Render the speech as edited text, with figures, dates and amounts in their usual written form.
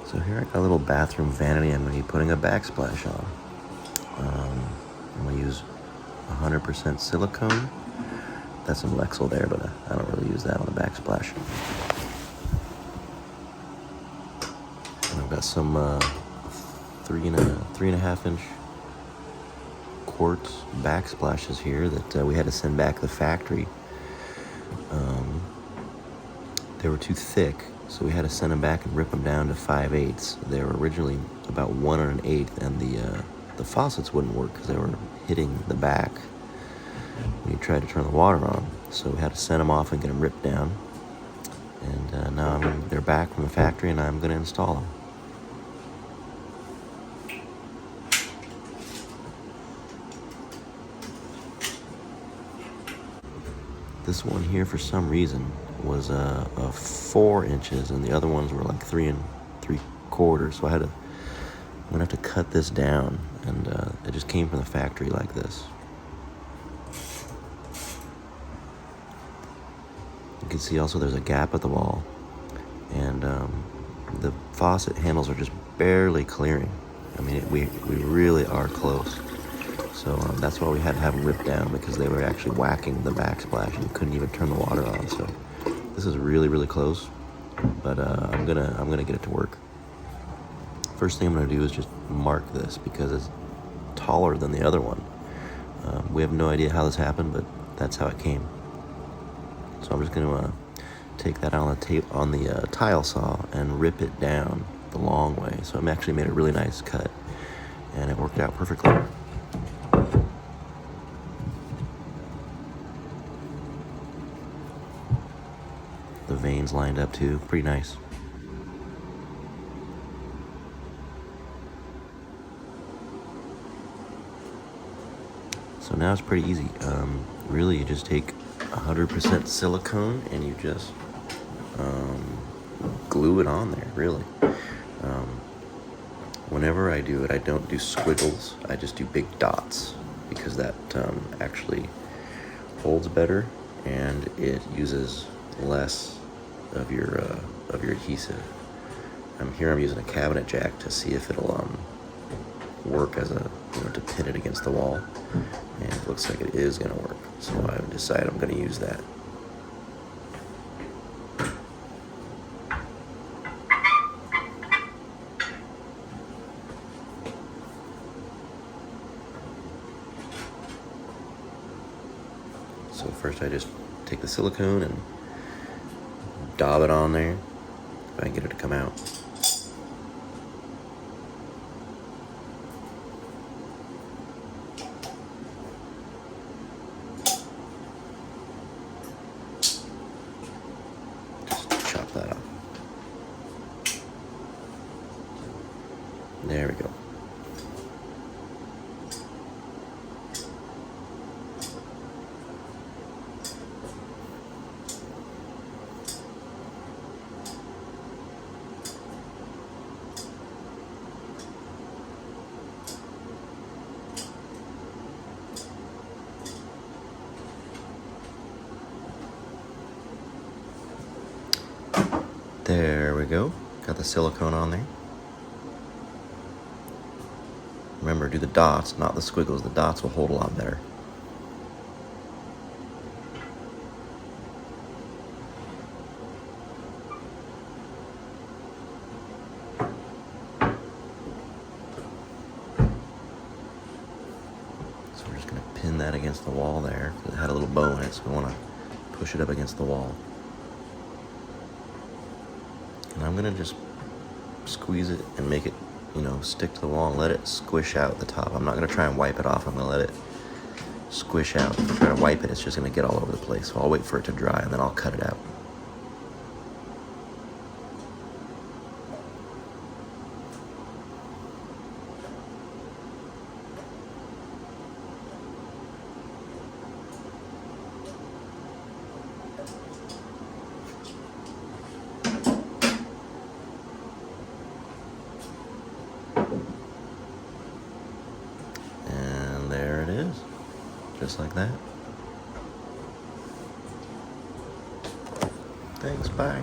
So here I got a little bathroom vanity I'm going to be putting a backsplash on. I'm going to use 100% silicone. That's some Lexel there, but I don't really use that on the backsplash. And I've got some 3.5 inch Quartz backsplashes here that we had to send back to the factory. They were too thick, so we had to send them back and rip them down to 5/8. They were originally about 1 1/8, and the faucets wouldn't work because they were hitting the back when you tried to turn the water on. So we had to send them off and get them ripped down. And now they're back from the factory, and I'm going to install them. This one here, for some reason, was 4 inches, and the other ones were like 3 3/4. So I'm gonna have to cut this down, and it just came from the factory like this. You can see also there's a gap at the wall, and the faucet handles are just barely clearing. I mean, we really are close. So that's why we had to have them ripped down, because they were actually whacking the backsplash and you couldn't even turn the water on. So this is really, really close, but I'm gonna get it to work. First thing I'm gonna do is just mark this because it's taller than the other one. We have no idea how this happened, but that's how it came. So I'm just gonna take that on the tile saw and rip it down the long way. So I actually made a really nice cut, and it worked out perfectly. The veins lined up too, pretty nice. So now it's pretty easy. Really, you just take 100% silicone and you just glue it on there, really. Whenever I do it, I don't do squiggles. I just do big dots, because that actually holds better and it uses less of your adhesive. I'm using a cabinet jack to see if it'll work as to pin it against the wall, and it looks like it is going to work. So I decided I'm going to use that. So first I just take the silicone and daub it on there, if I can get it to come out. Just chop that off. There we go. There we go. Got the silicone on there. Remember, do the dots, not the squiggles. The dots will hold a lot better. So we're just going to pin that against the wall there, because it had a little bow in it, so we want to push it up against the wall. And I'm gonna just squeeze it and make it, stick to the wall and let it squish out the top. I'm not gonna try and wipe it off. I'm gonna let it squish out. If I try to wipe it, it's just gonna get all over the place. So I'll wait for it to dry and then I'll cut it out. And there it is, just like that. Thanks, bye.